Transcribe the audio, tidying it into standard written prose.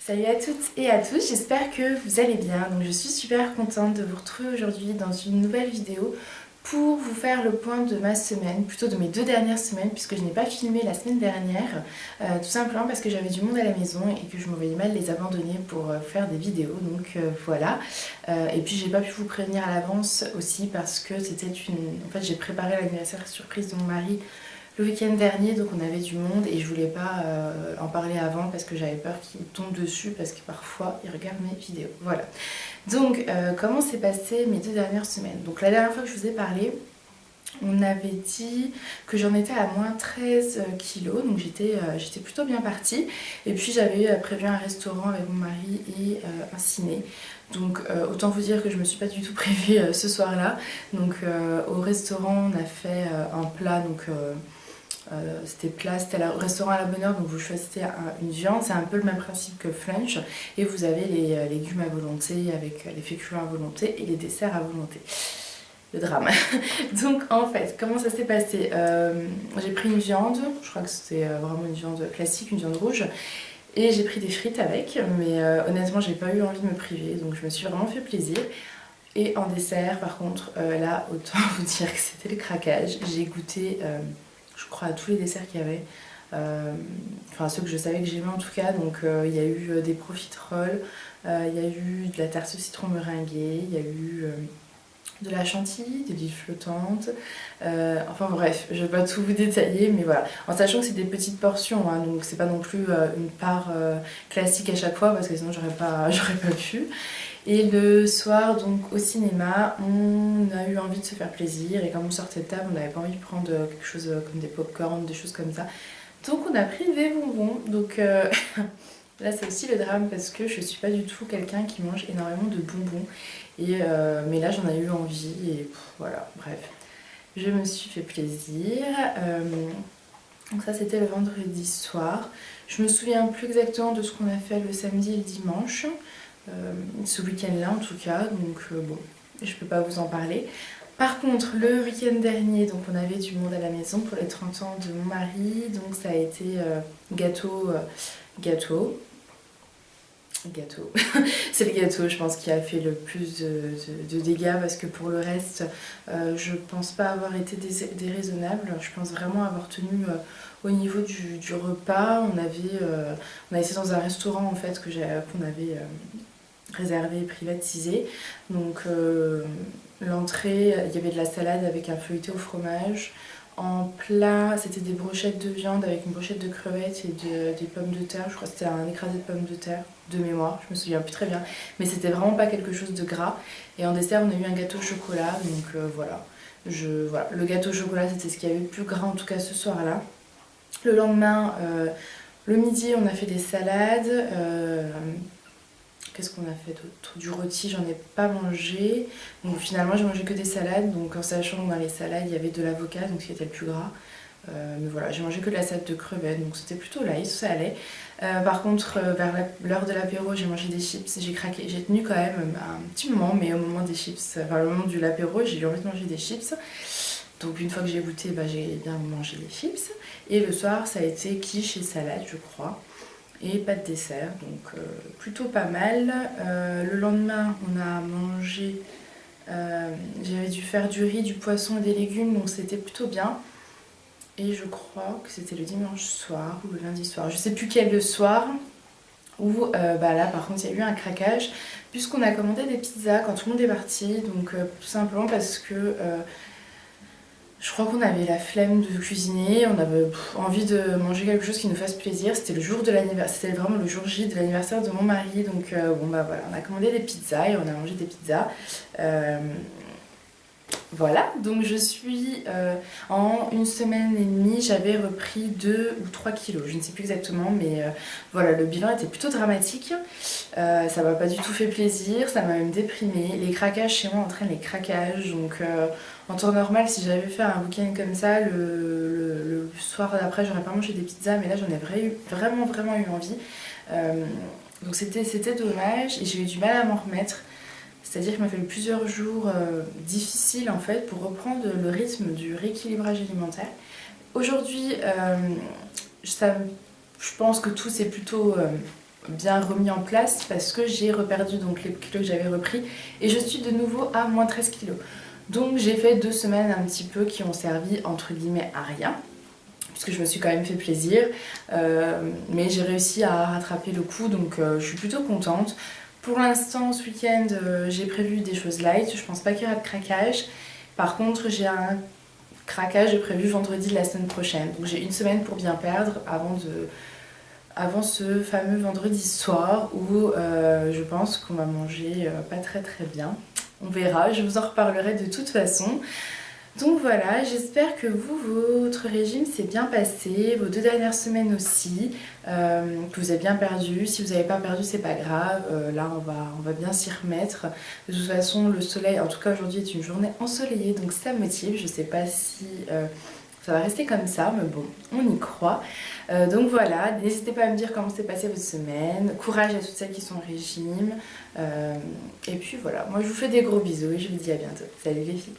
Salut à toutes et à tous, j'espère que vous allez bien. Donc je suis super contente de vous retrouver aujourd'hui dans une nouvelle vidéo pour vous faire le point de ma semaine, plutôt de mes 2 dernières semaines puisque je n'ai pas filmé la semaine dernière, tout simplement parce que j'avais du monde à la maison et que je me voyais mal les abandonner pour faire des vidéos, donc voilà. Et puis j'ai pas pu vous prévenir à l'avance aussi parce que c'était En fait j'ai préparé l'anniversaire surprise de mon mari le week-end dernier, donc on avait du monde et je voulais pas en parler avant parce que j'avais peur qu'il tombe dessus parce que parfois il regarde mes vidéos. Voilà. Donc comment s'est passé mes 2 dernières semaines? Donc la dernière fois que je vous ai parlé, on avait dit que j'en étais à moins 13 kilos, donc j'étais plutôt bien partie. Et puis j'avais prévu un restaurant avec mon mari et un ciné. Donc autant vous dire que je me suis pas du tout privée ce soir-là. Donc au restaurant on a fait un plat, donc c'était plat, c'était le restaurant à la bonne heure, donc vous choisissez une viande, c'est un peu le même principe que Flunch, et vous avez les légumes à volonté avec les féculents à volonté et les desserts à volonté. Le drame. Donc en fait, comment ça s'est passé? J'ai pris une viande, je crois que c'était vraiment une viande classique, une viande rouge, et j'ai pris des frites avec, mais honnêtement j'ai pas eu envie de me priver, donc je me suis vraiment fait plaisir. Et en dessert, par contre, là, autant vous dire que c'était le craquage. J'ai goûté, je crois, à tous les desserts qu'il y avait. Enfin, ceux que je savais que j'aimais en tout cas. Donc, il y a eu des profiteroles, il y a eu de la tarte au citron meringuée, il y a eu de la chantilly, de l'huile flottante. Enfin bref, je vais pas tout vous détailler, mais voilà. En sachant que c'est des petites portions, hein, donc c'est pas non plus une part classique à chaque fois, parce que sinon j'aurais pas pu. Et le soir, donc au cinéma, on a eu envie de se faire plaisir. Et comme on sortait de table, on n'avait pas envie de prendre quelque chose comme des pop-corn, des choses comme ça. Donc on a pris des bonbons. Donc là, c'est aussi le drame parce que je suis pas du tout quelqu'un qui mange énormément de bonbons. Mais là, j'en ai eu envie. Et voilà, bref. Je me suis fait plaisir. Donc ça, c'était le vendredi soir. Je me souviens plus exactement de ce qu'on a fait le samedi et le dimanche. Ce week-end-là en tout cas, donc bon, je peux pas vous en parler. Par contre, le week-end dernier, donc on avait du monde à la maison pour les 30 ans de mon mari, donc ça a été gâteau, gâteau. C'est le gâteau, je pense, qui a fait le plus de dégâts parce que pour le reste, je pense pas avoir été déraisonnable. Je pense vraiment avoir tenu au niveau du repas. On a été dans un restaurant en fait qu'on avait réservé et privatisé. Donc l'entrée, il y avait de la salade avec un feuilleté au fromage. En plat, c'était des brochettes de viande avec une brochette de crevettes et des pommes de terre. Je crois que c'était un écrasé de pommes de terre de mémoire, je me souviens plus très bien. Mais c'était vraiment pas quelque chose de gras. Et en dessert, on a eu un gâteau au chocolat. Donc voilà. Voilà. Le gâteau au chocolat, c'était ce qu'il y avait de plus gras en tout cas ce soir-là. Le lendemain, le midi, on a fait des salades. Qu'est-ce qu'on a fait d'autre? Du rôti, j'en ai pas mangé. Donc finalement, j'ai mangé que des salades. Donc en sachant que dans les salades, il y avait de l'avocat, donc ce qui était le plus gras. Mais voilà, j'ai mangé que de la salade de crevettes, donc c'était plutôt light, ça allait. Par contre, vers l'heure de l'apéro, j'ai mangé des chips. J'ai craqué, j'ai tenu quand même un petit moment, mais au moment des chips, enfin au moment de l'apéro, j'ai eu envie de manger des chips. Donc une fois que j'ai goûté, j'ai bien mangé les chips. Et le soir, ça a été quiche et salade, je crois. Et pas de dessert, donc plutôt pas mal. Le lendemain, on a mangé, j'avais dû faire du riz, du poisson et des légumes, donc c'était plutôt bien. Et je crois que c'était le dimanche soir ou le lundi soir, je sais plus quel le soir, où là par contre il y a eu un craquage, puisqu'on a commandé des pizzas quand tout le monde est parti, donc tout simplement parce que je crois qu'on avait la flemme de cuisiner, on avait envie de manger quelque chose qui nous fasse plaisir. C'était le jour de l'anniversaire, c'était vraiment le jour J de l'anniversaire de mon mari. Donc voilà, on a commandé des pizzas et on a mangé des pizzas. Voilà, donc je suis en 1 semaine et demie, j'avais repris 2 ou 3 kilos, je ne sais plus exactement, mais voilà, le bilan était plutôt dramatique. Ça m'a pas du tout fait plaisir, ça m'a même déprimée. Les craquages chez moi entraînent les craquages, donc en temps normal, si j'avais fait un week-end comme ça, le soir d'après, j'aurais pas mangé des pizzas, mais là j'en ai vraiment eu envie. Donc c'était dommage et j'ai eu du mal à m'en remettre. C'est-à-dire qu'il m'a fallu plusieurs jours difficiles en fait pour reprendre le rythme du rééquilibrage alimentaire. Aujourd'hui, je pense que tout s'est plutôt bien remis en place parce que j'ai reperdu donc les kilos que j'avais repris et je suis de nouveau à moins 13 kilos. Donc j'ai fait 2 semaines un petit peu qui ont servi entre guillemets à rien, puisque je me suis quand même fait plaisir, mais j'ai réussi à rattraper le coup, donc je suis plutôt contente. Pour l'instant, ce week-end, j'ai prévu des choses light, je pense pas qu'il y aura de craquage. Par contre, j'ai un craquage prévu vendredi de la semaine prochaine, donc j'ai une semaine pour bien perdre avant ce fameux vendredi soir où je pense qu'on va manger pas très bien. On verra, je vous en reparlerai de toute façon. Donc voilà, j'espère que votre régime s'est bien passé, vos 2 dernières semaines aussi, que vous avez bien perdu. Si vous n'avez pas perdu, c'est pas grave, là on va bien s'y remettre. De toute façon, le soleil, en tout cas aujourd'hui, est une journée ensoleillée, donc ça motive. Je sais pas si ça va rester comme ça, mais bon, on y croit. Donc voilà, n'hésitez pas à me dire comment s'est passée votre semaine. Courage à toutes celles qui sont au régime. Et puis voilà, moi je vous fais des gros bisous et je vous dis à bientôt. Salut les filles!